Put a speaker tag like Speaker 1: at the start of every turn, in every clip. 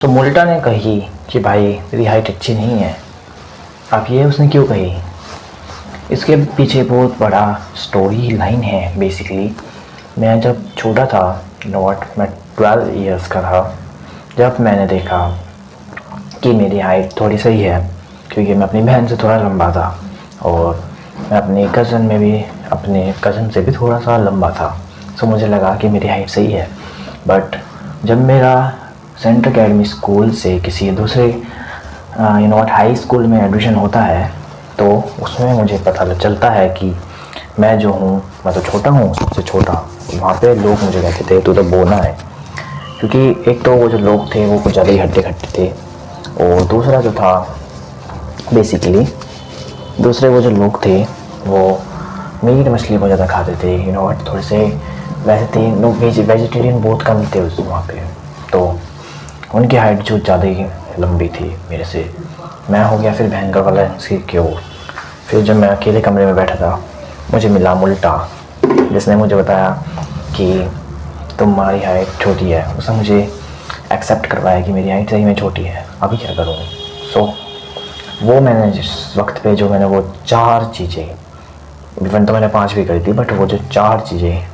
Speaker 1: तो मुल्टा ने कही कि भाई तेरी हाइट अच्छी नहीं है। अब ये उसने क्यों कही, इसके पीछे बहुत बड़ा स्टोरी लाइन है। बेसिकली मैं जब छोटा था, मैं 12 इयर्स का था, जब मैंने देखा कि मेरी हाइट थोड़ी सही है, क्योंकि मैं अपनी बहन से थोड़ा लंबा था और मैं अपने कज़न से भी थोड़ा सा लंबा था। सो मुझे लगा कि मेरी हाइट सही है। बट जब मेरा सेंट एकेडमी स्कूल से किसी दूसरे हाई स्कूल में एडमिशन होता है, तो उसमें मुझे पता चलता है कि मैं जो हूँ, मैं तो छोटा हूँ, सबसे छोटा। वहाँ पे लोग मुझे कहते थे तू तो बोना है, क्योंकि एक तो वो जो लोग थे वो कुछ ज़्यादा ही हट्टे खट्टे थे, और दूसरा जो था बेसिकली दूसरे वो जो लोग थे वो मीट मछली बहुत ज़्यादा खाते थे। थोड़े से वैसे थे लोग, वेजिटेरियन बहुत कम थे उस वहाँ पे, तो उनकी हाइट जो ज़्यादा ही लंबी थी मेरे से। मैं हो गया फिर भयंकर वाला क्यों। फिर जब मैं अकेले कमरे में बैठा था, मुझे मिला मुल्टा, जिसने मुझे बताया कि तुम्हारी हाइट छोटी है। उसने मुझे एक्सेप्ट करवाया कि मेरी हाइट सही में छोटी है, अभी क्या करूँ। सो वो मैंने जिस वक्त पे जो मैंने वो 4 चीज़ें, इवन तो मैंने 5 भी करी थी, बट वो जो 4 चीज़ें,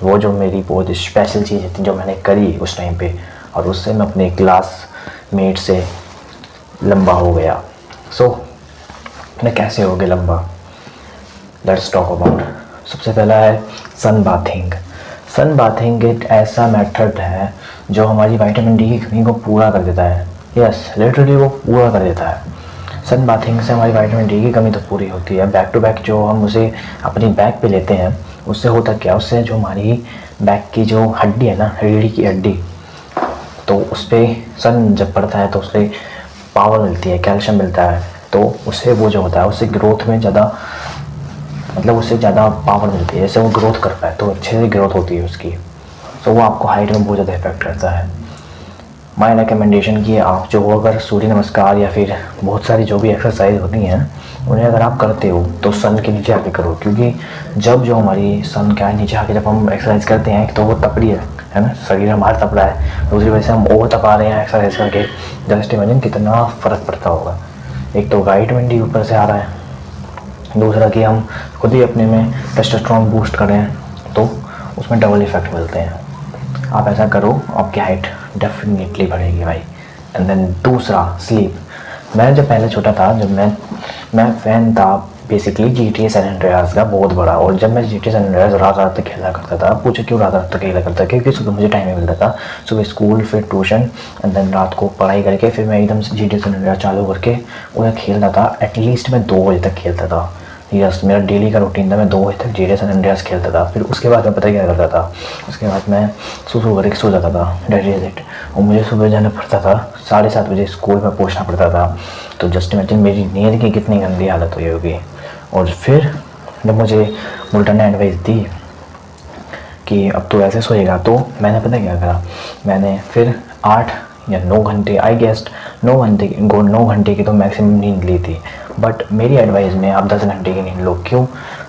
Speaker 1: वो जो मेरी बहुत स्पेशल चीज़ें थी जो मैंने करी उस टाइम पे, और उससे मैं अपने क्लासमेट से लंबा हो गया। सो मैं कैसे हो गया लंबा, लेट्स टॉक अबाउट। सबसे पहला है सन बाथिंग। सन बाथिंग एक ऐसा मेथड है जो हमारी विटामिन डी की कमी को पूरा कर देता है। यस, लिटरली वो पूरा कर देता है। सन बाथिंग से हमारी विटामिन डी की कमी तो पूरी होती है। बैक टू बैक जो हम उसे अपनी बैक पे लेते हैं, उससे होता क्या, उससे जो हमारी बैक की जो हड्डी है ना, रीढ़ की हड्डी, तो उस पर सन जब पड़ता है तो उससे पावर मिलती है, कैल्शियम मिलता है, तो उससे वो जो होता है उससे ग्रोथ में ज़्यादा, मतलब उससे ज़्यादा पावर मिलती है। जैसे वो ग्रोथ कर पाए तो अच्छे से ग्रोथ होती है उसकी। तो वो आपको हाइट में बहुत ज़्यादा इफेक्ट करता है। माय रिकमेंडेशन कि आप जो अगर सूर्य नमस्कार या फिर बहुत सारी जो भी एक्सरसाइज होती हैं, उन्हें अगर आप करते हो तो सन के नीचे आके करो, क्योंकि जब जो हमारी सन क्या है नीचे आके जब हम एक्सरसाइज करते हैं, एक तो वो तपड़ी है ना, शरीर हमारा तप रहा है, दूसरी वजह से हम ओवर तपा रहे हैं एक्सरसाइज करके। जस्ट इमेजिन कितना फ़र्क पड़ता होगा। एक तो विटामिन डी ऊपर से आ रहा है, दूसरा कि हम खुद ही अपने में टेस्टोस्टेरोन बूस्ट कर रहे हैं, तो उसमें डबल इफ़ेक्ट मिलते हैं। आप ऐसा करो, आपकी हाइट डेफिनेटली बढ़ेगी भाई। एंड देन दूसरा स्लीप। मैं जब पहले छोटा था, जब मैं फ़ैन था बेसिकली GTA सैन एंड्रियास का बहुत बड़ा, और जब मैं GTA सैन एंड्रियास रात रात तक खेला करता था। पूछो क्यों रात रात तक खेला करता, क्योंकि सुबह मुझे टाइम नहीं मिलता था। सुबह स्कूल, फिर ट्यूशन, एंड देन रात को पढ़ाई करके फिर मैं एकदम से GTA सैन एंड्रियास चालू करके उन्हें खेलता था। एटलीस्ट मैं 2 बजे तक खेलता था। यस, मेरा डेली का रूटीन था, मैं 2 बजे तक GTA सैन एंड्रियास खेलता था। फिर उसके बाद मैं पता क्या करता था, उसके बाद मैं सुसु करके सो जाता था, डेट इज इट। और मुझे सुबह जाना पड़ता था, 7:30 बजे स्कूल में पहुंचना पड़ता था। तो जस्ट इमेजिन मेरी नींद की कितनी गंदी हालत हुई होगी। और फिर जब मुझे मुल्टा ने एडवाइस दी कि अब तो ऐसे सोएगा, तो मैंने पता क्या करा, मैंने फिर 8 या 9 घंटे, आई गेस्ट 9 घंटे की तो मैक्सिमम नींद ली थी। बट मेरी एडवाइस में आप 10 घंटे की नींद लो। क्यों?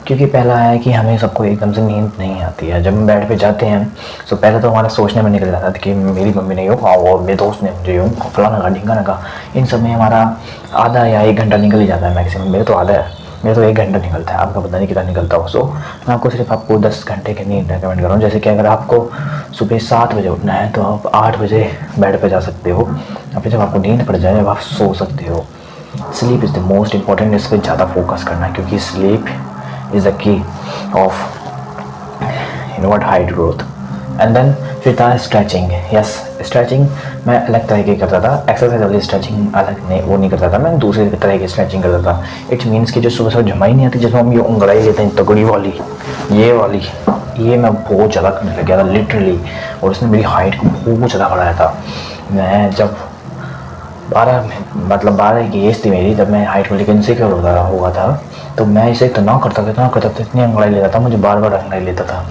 Speaker 1: क्योंकि पहला है कि हमें सबको एकदम से नींद नहीं आती है। जब हम बेड पे जाते हैं तो पहले तो हमारा सोचने में निकल जाता था कि मेरी मम्मी ने यूँ कहा और मेरे दोस्त ने मुझे यूँ फलाना कहा ढींगा ना कहा। इन सब में हमारा आधा या 1 घंटा निकल ही जाता है मैक्सिमम। मेरे तो आधा है, मेरा तो 1 घंटा निकलता है, आपका पता नहीं कितना निकलता हो। सो मैं आपको 10 घंटे की नींद रिकमेंड कर रहा हूँ। जैसे कि अगर आपको सुबह 7 बजे उठना है तो आप 8 बजे बेड पे जा सकते हो, या फिर जब आपको नींद पड़ जाए जब आप सो सकते हो। Sleep is the most important, इस पर ज़्यादा फोकस करना है, क्योंकि sleep is the key of height growth. And then फिर था स्ट्रेचिंग। यस, स्ट्रेचिंग मैं अलग तरह की करता था, एक्सरसाइज वाली स्ट्रेचिंग अलग नहीं, वो नहीं करता था, मैं दूसरे तरह की स्ट्रेचिंग करता था। इट्स मीन्स कि जो सुबह सुबह जमाई नहीं आती, जिसमें हम ये उंगलाई लेते हैं तगड़ी वाली, ये वाली, ये मैं बहुत ज़्यादा करने लग गया था लिटरली, और उसने मेरी हाइट को बहुत ज़्यादा बढ़ाया था। मैं जब 12 की एज थी मेरी, जब मैं हाइट को लेकर इनसिक्योर हुआ था, तो मैं इसे इतना करता था, इतनी अंगड़ाई लेता था, मुझे बार बार अंगड़ाई लेता था।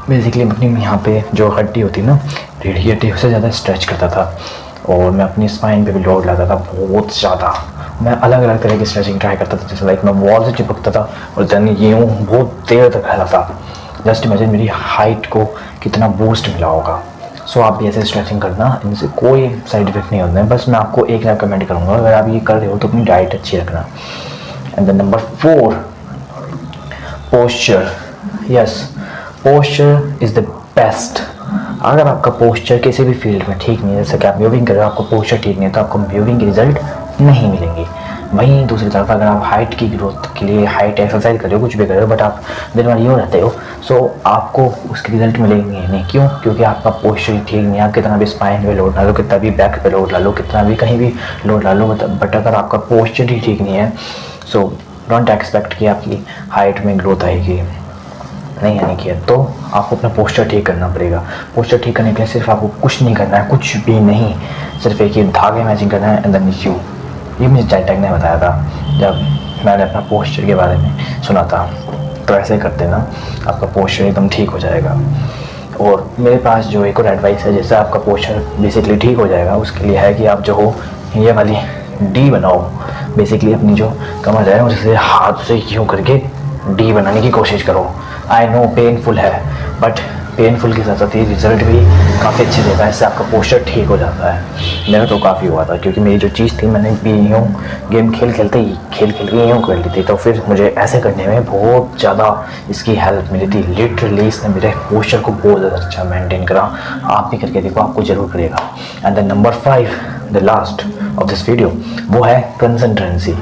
Speaker 1: बेसिकली अपनी यहाँ पे जो हड्डी होती ना, रीढ़ की हड्डी, उससे ज़्यादा स्ट्रेच करता था, और मैं अपनी स्पाइन पे भी लोड लाता था बहुत ज़्यादा। मैं अलग अलग तरह की स्ट्रेचिंग ट्राई करता था, जैसे लाइक मैं वॉल से चिपकता था और देन यूँ बहुत देर तक फैला था। जस्ट इमेजिन मेरी हाइट को कितना बूस्ट मिला होगा। सो आप भी ऐसे स्ट्रेचिंग करना, इनसे कोई साइड इफेक्ट नहीं होता है। बस मैं आपको एक रेकमेंड करूँगा, अगर आप ये कर रहे हो तो अपनी डाइट अच्छी रखना। And then number 4, posture. Yes, posture is the best. अगर आपका पोस्चर किसी भी फील्ड में ठीक नहीं है, जैसे कि आप म्यूविंग कर रहे हो, आपको पोस्चर ठीक नहीं है, तो आपको म्यूविंग के रिजल्ट नहीं मिलेंगे। वहीं दूसरी तरफ अगर आप हाइट की ग्रोथ के लिए हाइट एक्सरसाइज कर रहे हो, कुछ भी कर रहे हो, बट आप दिन भर यूँ रहते हो, सो आपको उसके रिजल्ट मिलेंगे नहीं। क्यों? क्योंकि आपका पोस्चर ठीक नहीं है। आप कितना भी स्पाइन पे लोड ला लो, कितना भी बैक पे लोड ला लो, कितना भी कहीं भी लोड ला लो, बट अगर आपका पोस्चर ही ठीक नहीं है, सो डोंट एक्सपेक्ट कि आपकी हाइट में ग्रोथ आएगी। नहीं आने की है तो आपको अपना पोस्चर ठीक करना पड़ेगा। पोस्चर ठीक करने के लिए सिर्फ आपको कुछ नहीं करना है, कुछ भी नहीं, सिर्फ एक ही धागे मैचिंग करना है एंड देन यू। ये मुझे टाइटैग ने बताया था जब मैंने अपना पोस्चर के बारे में सुना था। तो ऐसे करते ना आपका पोस्चर एकदम ठीक हो जाएगा। और मेरे पास जो एक और एडवाइस है जिससे आपका पोस्चर बेसिकली ठीक हो जाएगा, उसके लिए है कि आप जो हो ये वाली डी बनाओ। बेसिकली अपनी जो कमर है उसे हाथ से यूँ करके डी बनाने की कोशिश करो। आई नो पेनफुल है, बट पेनफुल के साथ साथ ये रिज़ल्ट भी काफ़ी अच्छे देता है। इससे आपका पोस्चर ठीक हो जाता है। मेरा तो काफ़ी हुआ था, क्योंकि मेरी जो चीज़ थी मैंने भी यूँ गेम खेल खेलते ही खेल खेल के यूँ कर ली थी, तो फिर मुझे ऐसे करने में बहुत ज़्यादा इसकी हेल्प मिली थी। लिटरली इसने मेरे पोस्चर को बहुत ज़्यादा अच्छा मेंटेन करा। आप भी करके देखो, आपको ज़रूर करेगा। And the number 5, the last of this video, वो है कंसंट्रेंसी।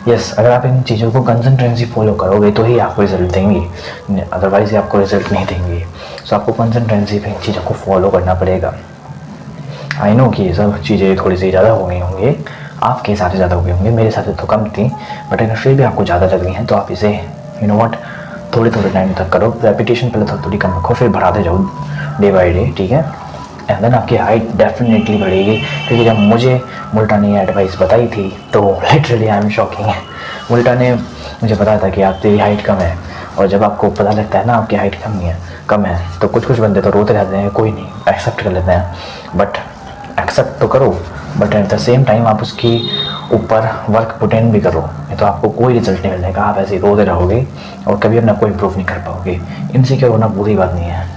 Speaker 1: यस, अगर आप इन चीज़ों को कंसंट्रेंसी फॉलो करोगे तो ही आपको रिजल्ट देंगे, अदरवाइज ये आपको रिजल्ट नहीं देंगे। सो आपको कंसंट्रेंसी पे इन चीज़ों को फॉलो करना पड़ेगा। आई नो कि ये सब चीज़ें थोड़ी सी ज़्यादा हो गई होंगी, आपके साथ ज़्यादा हो गई होंगी, मेरे साथ तो कम थी, बट अगर फिर भी आपको ज़्यादा लग रही हैं तो आप इसे यू नो व्हाट थोड़े थोड़े टाइम तक करो। रेपिटेशन पहले थोड़ी थोड़ी कम रखो, फिर बढ़ाते जाओ डे बाई डे, ठीक है। एंड देन आपकी हाइट डेफिनेटली बढ़ेगी। क्योंकि जब मुझे मुल्टा ने एडवाइस बताई थी तो लिटरली आई एम शॉकिंग। मुल्टा ने मुझे बताया था कि आप तेरी हाइट कम है, और जब आपको पता लगता है ना आपकी हाइट कम है तो कुछ बंदे तो रोते रहते हैं, कोई नहीं, एक्सेप्ट कर लेते हैं। बट एक्सेप्ट तो करो, but at the same time आप उसकी ऊपर वर्क पुट इन भी करो, नहीं तो आपको कोई रिजल्ट नहीं मिलेगा। आप ऐसे ही रोते रहोगे और कभी अपना कोई इम्प्रूव नहीं कर पाओगे। इनसिक्योर होना बुरी बात नहीं है।